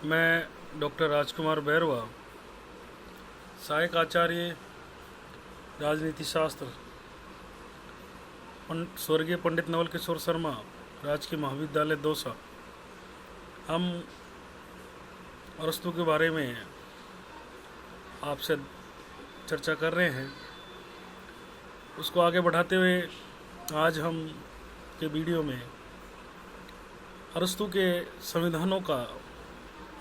मैं डॉक्टर राजकुमार बैरवा, सहायक आचार्य राजनीति शास्त्र, स्वर्गीय पंडित नवल किशोर शर्मा, राजकीय महाविद्यालय दौसा। हम अरस्तू के बारे में आपसे चर्चा कर रहे हैं। उसको आगे बढ़ाते हुए आज हम के वीडियो में अरस्तू के संविधानों का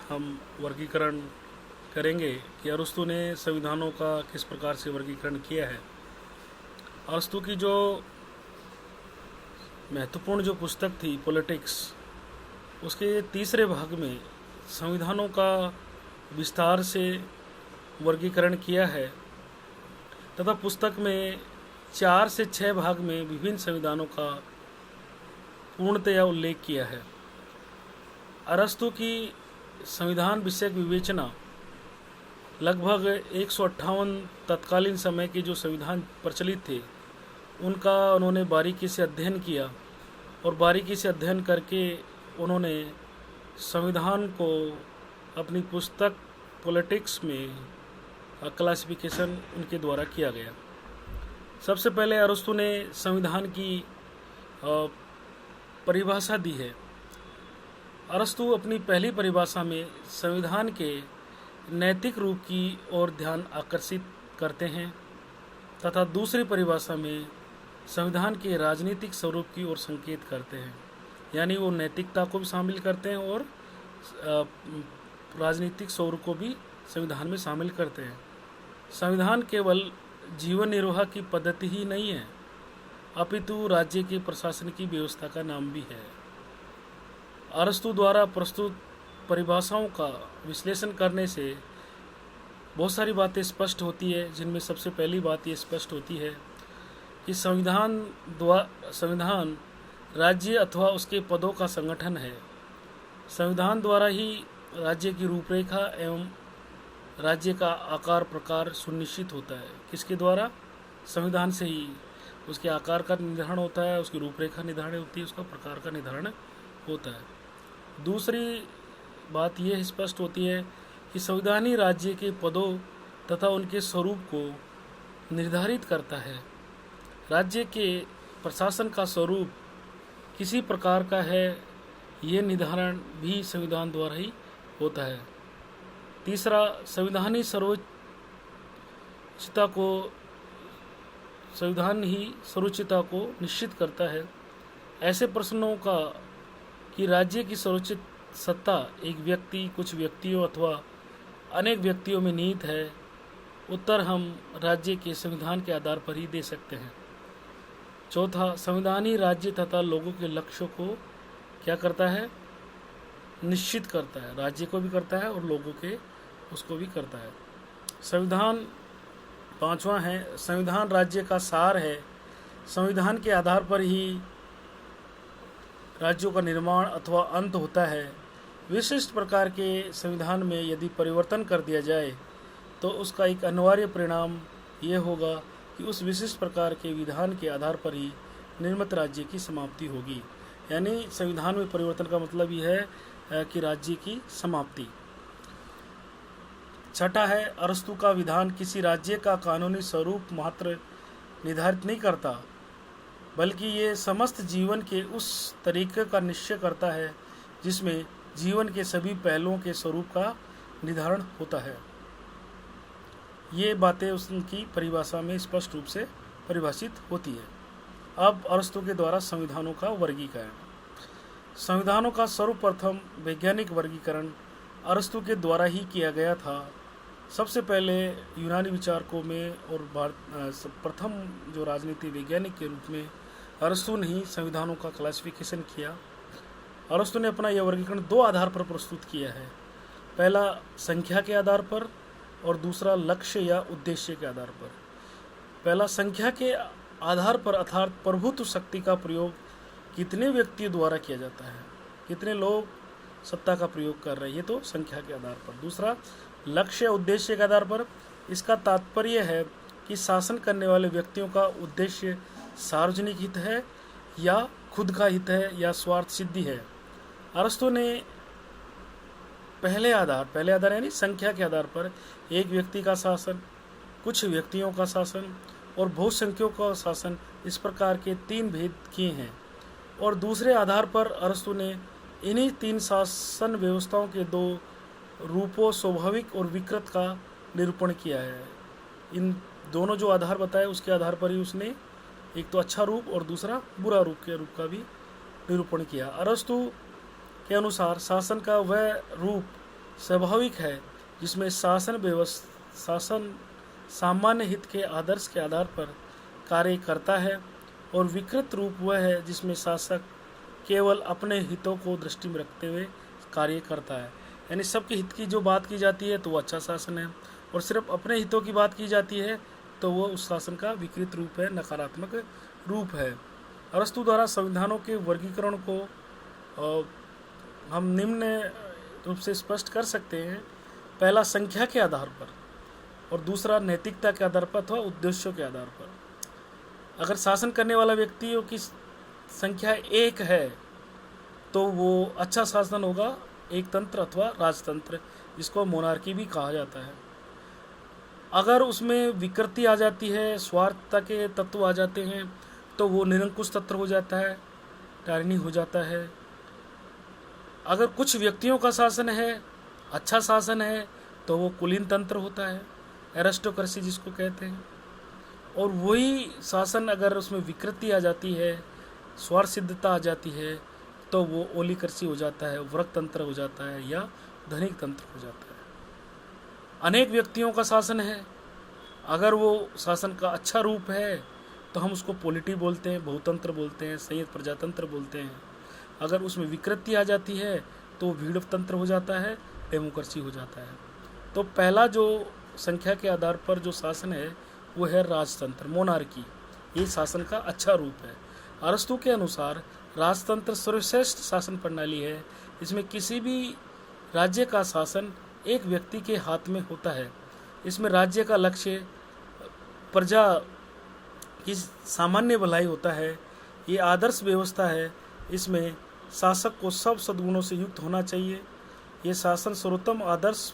हम वर्गीकरण करेंगे कि अरस्तू ने संविधानों का किस प्रकार से वर्गीकरण किया है। अरस्तू की जो महत्वपूर्ण जो पुस्तक थी पॉलिटिक्स, उसके तीसरे भाग में संविधानों का विस्तार से वर्गीकरण किया है तथा पुस्तक में 4 से 6 भाग में विभिन्न संविधानों का पूर्णतया उल्लेख किया है। अरस्तू की संविधान विषयक विवेचना लगभग 158 तत्कालीन समय के जो संविधान प्रचलित थे उनका उन्होंने बारीकी से अध्ययन किया और बारीकी से अध्ययन करके उन्होंने संविधान को अपनी पुस्तक पॉलिटिक्स में क्लासिफिकेशन उनके द्वारा किया गया। सबसे पहले अरस्तू ने संविधान की परिभाषा दी है। अरस्तू अपनी पहली परिभाषा में संविधान के नैतिक रूप की ओर ध्यान आकर्षित करते हैं तथा दूसरी परिभाषा में संविधान के राजनीतिक स्वरूप की ओर संकेत करते हैं, यानी वो नैतिकता को भी शामिल करते हैं और राजनीतिक स्वरूप को भी संविधान में शामिल करते हैं। संविधान केवल जीवन निर्वाह की पद्धति ही नहीं है, अपितु राज्य के प्रशासन की व्यवस्था का नाम भी है। अरस्तू द्वारा प्रस्तुत परिभाषाओं का विश्लेषण करने से बहुत सारी बातें स्पष्ट होती है, जिनमें सबसे पहली बात ये स्पष्ट होती है कि संविधान राज्य अथवा उसके पदों का संगठन है। संविधान द्वारा ही राज्य की रूपरेखा एवं राज्य का आकार प्रकार सुनिश्चित होता है। किसके द्वारा? संविधान से ही उसके आकार का निर्धारण होता है, उसकी रूपरेखा निर्धारण होती है, उसका प्रकार का निर्धारण होता है। दूसरी बात यह स्पष्ट होती है कि संविधान ही राज्य के पदों तथा उनके स्वरूप को निर्धारित करता है। राज्य के प्रशासन का स्वरूप किसी प्रकार का है, ये निर्धारण भी संविधान द्वारा ही होता है। तीसरा, संविधान ही सर्वोच्चता को निश्चित करता है। ऐसे प्रश्नों का कि राज्य की सर्वोच्च सत्ता एक व्यक्ति, कुछ व्यक्तियों अथवा अनेक व्यक्तियों में निहित है, उत्तर हम राज्य के संविधान के आधार पर ही दे सकते हैं। चौथा, संविधान ही राज्य तथा लोगों के लक्ष्यों को क्या करता है? निश्चित करता है। राज्य को भी करता है और लोगों के उसको भी करता है। संविधान पांचवा है, संविधान राज्य का सार है। संविधान के आधार पर ही राज्यों का निर्माण अथवा अंत होता है। विशिष्ट प्रकार के संविधान में यदि परिवर्तन कर दिया जाए तो उसका एक अनिवार्य परिणाम यह होगा कि उस विशिष्ट प्रकार के विधान के आधार पर ही निर्मित राज्य की समाप्ति होगी। यानी संविधान में परिवर्तन का मतलब यह है कि राज्य की समाप्ति। छठा है, अरस्तू का विधान किसी राज्य का कानूनी स्वरूप मात्र निर्धारित नहीं करता, बल्कि ये समस्त जीवन के उस तरीके का निश्चय करता है जिसमें जीवन के सभी पहलुओं के स्वरूप का निर्धारण होता है। ये बातें उनकी परिभाषा में स्पष्ट रूप से परिभाषित होती है। अब अरस्तू के द्वारा संविधानों का वर्गीकरण। संविधानों का सर्वप्रथम वैज्ञानिक वर्गीकरण अरस्तू के द्वारा ही किया गया था। सबसे पहले यूनानी विचारकों में और प्रथम जो राजनीति वैज्ञानिक के रूप में अरस्तू ने ही संविधानों का क्लासिफिकेशन किया। अरस्तू ने अपना यह वर्गीकरण 2 आधार पर प्रस्तुत किया है। पहला संख्या के आधार पर और दूसरा लक्ष्य या उद्देश्य के आधार पर। पहला संख्या के आधार पर, अर्थात प्रभुत्व शक्ति का प्रयोग कितने व्यक्तियों द्वारा किया जाता है, कितने लोग सत्ता का प्रयोग कर रहे हैं, ये तो संख्या के आधार पर। दूसरा लक्ष्य उद्देश्य के आधार पर। इसका तात्पर्य है कि शासन करने वाले व्यक्तियों का उद्देश्य सार्वजनिक हित है या खुद का हित है या स्वार्थ सिद्धि है। अरस्तू ने पहले आधार यानी संख्या के आधार पर एक व्यक्ति का शासन, कुछ व्यक्तियों का शासन और बहुसंख्यों का शासन, इस प्रकार के 3 भेद किए हैं। और दूसरे आधार पर अरस्तु ने इन्हीं 3 शासन व्यवस्थाओं के 2 रूपों, स्वाभाविक और विकृत, का निरूपण किया है। इन दोनों जो आधार बताए उसके आधार पर ही उसने एक तो अच्छा रूप और दूसरा बुरा रूप का भी निरूपण किया। अरस्तु के अनुसार शासन का वह रूप स्वाभाविक है जिसमें शासन सामान्य हित के आदर्श के आधार पर कार्य करता है, और विकृत रूप वह है जिसमें शासक केवल अपने हितों को दृष्टि में रखते हुए कार्य करता है। यानी सबके हित की जो बात की जाती है तो वो अच्छा शासन है, और सिर्फ अपने हितों की बात की जाती है तो वो उस शासन का विकृत रूप है, नकारात्मक रूप है। अरस्तु द्वारा संविधानों के वर्गीकरण को हम निम्न रूप से स्पष्ट कर सकते हैं। पहला संख्या के आधार पर, और दूसरा नैतिकता के आधार पर अथवा उद्देश्यों के आधार पर। अगर शासन करने वाला व्यक्तियों की संख्या 1 है तो वो अच्छा शासन होगा, एक तंत्र अथवा राजतंत्र, जिसको मोनार्की भी कहा जाता है। अगर उसमें विकृति आ जाती है, स्वार्थता के तत्व आ जाते हैं, तो वो निरंकुश तंत्र हो जाता है, टायरनी हो जाता है। अगर कुछ व्यक्तियों का शासन है, अच्छा शासन है, तो वो कुलीन तंत्र होता है, एरिस्टोक्रेसी जिसको कहते हैं। और वही शासन अगर उसमें विकृति आ जाती है, स्वार्थ सिद्धता आ जाती है, तो वो ओलिकर्सी हो जाता है, वर्ग तंत्र हो जाता है, या धनिक तंत्र हो जाता है। अनेक व्यक्तियों का शासन है, अगर वो शासन का अच्छा रूप है तो हम उसको पॉलिटी बोलते हैं, बहुतंत्र बोलते हैं, संयुक्त प्रजातंत्र बोलते हैं। अगर उसमें विकृति आ जाती है तो भीड़ तंत्र हो जाता है, डेमोक्रेसी हो जाता है। तो पहला जो संख्या के आधार पर जो शासन है वो है राजतंत्र, मोनार्की। ये शासन का अच्छा रूप है। अरस्तु के अनुसार राजतंत्र सर्वश्रेष्ठ शासन प्रणाली है। इसमें किसी भी राज्य का शासन एक व्यक्ति के हाथ में होता है। इसमें राज्य का लक्ष्य प्रजा की सामान्य भलाई होता है। ये आदर्श व्यवस्था है। इसमें शासक को सब सद्गुणों से युक्त होना चाहिए। ये शासन सर्वोत्तम आदर्श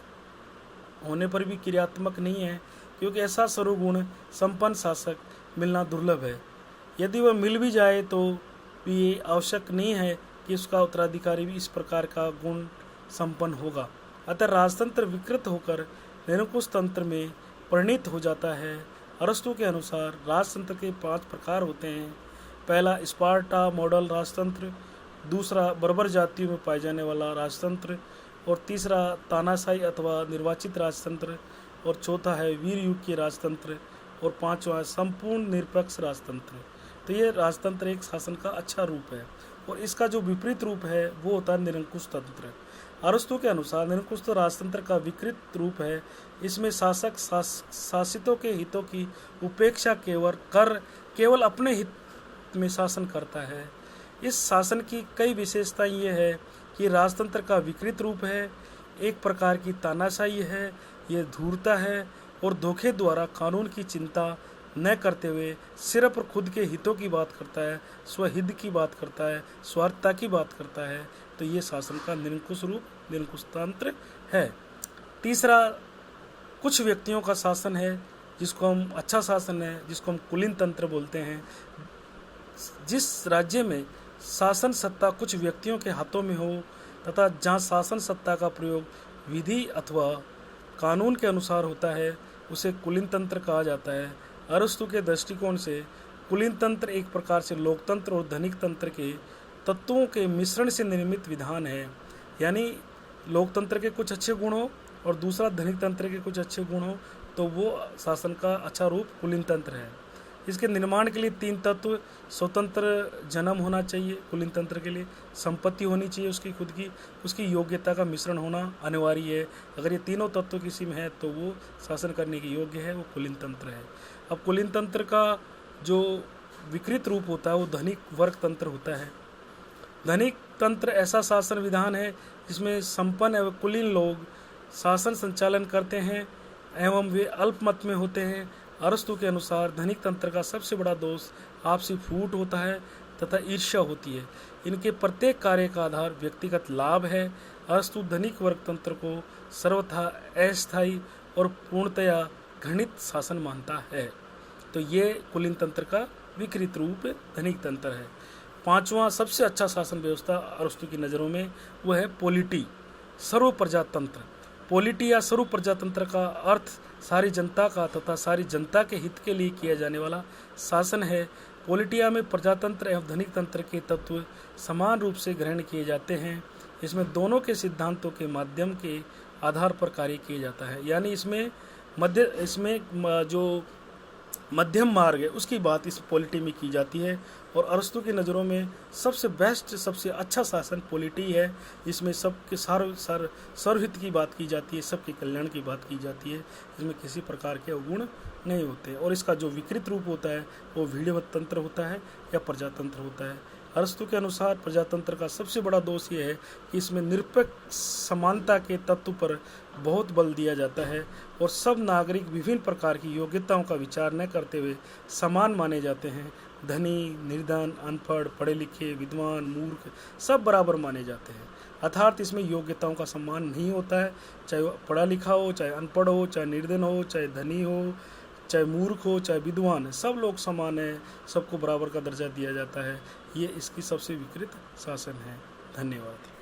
होने पर भी क्रियात्मक नहीं है, क्योंकि ऐसा सर्वगुण संपन्न शासक मिलना दुर्लभ है। यदि वह मिल भी जाए तो ये आवश्यक नहीं है कि उसका उत्तराधिकारी भी इस प्रकार का गुण संपन्न होगा। अतः राजतंत्र विकृत होकर निरंकुश तंत्र में परिणित हो जाता है। अरस्तु के अनुसार राजतंत्र के 5 प्रकार होते हैं। पहला स्पार्टा मॉडल राजतंत्र, दूसरा बर्बर जातियों में पाए जाने वाला राजतंत्र, और तीसरा तानाशाही अथवा निर्वाचित राजतंत्र, और चौथा है वीर युग के राजतंत्र, और 5वां संपूर्ण निरपेक्ष राजतंत्र। तो ये राजतंत्र एक शासन का अच्छा रूप है। और इसका जो विपरीत रूप है वो होता है निरंकुश तंत्र। अरस्तु के अनुसार निरंकुश तो राजतंत्र का विकृत रूप है। इसमें शासक शासितों के हितों की उपेक्षा केवल अपने हित में शासन करता है। इस शासन की कई विशेषताएं ये है कि राजतंत्र का विकृत रूप है, एक प्रकार की तानाशाही है, ये धूर्ता है और धोखे द्वारा कानून की चिंता न करते हुए सिर्फ खुद के हितों की बात करता है, स्वहित की बात करता है, स्वार्थता की बात करता है। तो ये शासन का निरंकुश रूप, निरंकुश तंत्र है। तीसरा कुछ व्यक्तियों का शासन है, जिसको हम अच्छा शासन है, जिसको हम कुलीन तंत्र बोलते हैं। जिस राज्य में शासन सत्ता कुछ व्यक्तियों के हाथों में हो तथा जहाँ शासन सत्ता का प्रयोग विधि अथवा कानून के अनुसार होता है, उसे कुलीन तंत्र कहा जाता है। अरस्तु के दृष्टिकोण से कुलीन तंत्र एक प्रकार से लोकतंत्र और धनिक तंत्र के तत्वों के मिश्रण से निर्मित विधान है। यानी लोकतंत्र के कुछ अच्छे गुण हो और दूसरा धनिक तंत्र के कुछ अच्छे गुण हो, तो वो शासन का अच्छा रूप कुलीन तंत्र है। इसके निर्माण के लिए 3 तत्व: स्वतंत्र जन्म होना चाहिए कुलीन तंत्र के लिए, संपत्ति होनी चाहिए उसकी खुद की, उसकी योग्यता का मिश्रण होना अनिवार्य है। अगर ये तीनों तत्व किसी में है तो वो शासन करने के योग्य है, वो कुलीन तंत्र है। अब कुलीन तंत्र का जो विकृत रूप होता है वो धनिक वर्ग तंत्र होता है। धनिक तंत्र ऐसा शासन विधान है जिसमें संपन्न एवं कुलीन लोग शासन संचालन करते हैं एवं वे अल्पमत में होते हैं। अरस्तु के अनुसार धनिक तंत्र का सबसे बड़ा दोष आपसी फूट होता है तथा ईर्ष्या होती है। इनके प्रत्येक कार्य का आधार व्यक्तिगत लाभ है। अरस्तु धनिक वर्ग तंत्र को सर्वथा अस्थायी और पूर्णतया घृणित शासन मानता है। तो ये कुलीन तंत्र का विकृत रूप धनिक तंत्र है। पांचवा सबसे अच्छा शासन व्यवस्था अरस्तु की नज़रों में वो है पोलिटी, सर्व प्रजातंत्र। पोलिटी या सर्व प्रजातंत्र का अर्थ सारी जनता का तथा सारी जनता के हित के लिए किया जाने वाला शासन है। पोलिटिया में प्रजातंत्र एवं धनिक तंत्र के तत्व समान रूप से ग्रहण किए जाते हैं। इसमें दोनों के सिद्धांतों के माध्यम के आधार पर कार्य किया जाता है। यानी इसमें जो मध्यम मार्ग है उसकी बात इस पॉलिटी में की जाती है। और अरस्तु की नज़रों में सबसे बेस्ट, सबसे अच्छा शासन पॉलिटी है। इसमें सबके सर्वहित की बात की जाती है, सबके कल्याण की बात की जाती है। इसमें किसी प्रकार के अवगुण नहीं होते। और इसका जो विकृत रूप होता है वो विधिवत तंत्र होता है या प्रजातंत्र होता है। अरस्तु के अनुसार प्रजातंत्र का सबसे बड़ा दोष ये है कि इसमें निरपेक्ष समानता के तत्व पर बहुत बल दिया जाता है और सब नागरिक विभिन्न प्रकार की योग्यताओं का विचार न करते हुए समान माने जाते हैं। धनी, निर्धन, अनपढ़, पढ़े लिखे, विद्वान, मूर्ख सब बराबर माने जाते हैं। अर्थात इसमें योग्यताओं का सम्मान नहीं होता है। चाहे वो पढ़ा लिखा हो, चाहे अनपढ़ हो, चाहे निर्धन हो, चाहे धनी हो, चाहे मूर्ख हो, चाहे विद्वान है, सब लोग समान हैं, सबको बराबर का दर्जा दिया जाता है। ये इसकी सबसे विकृत शासन है। धन्यवाद।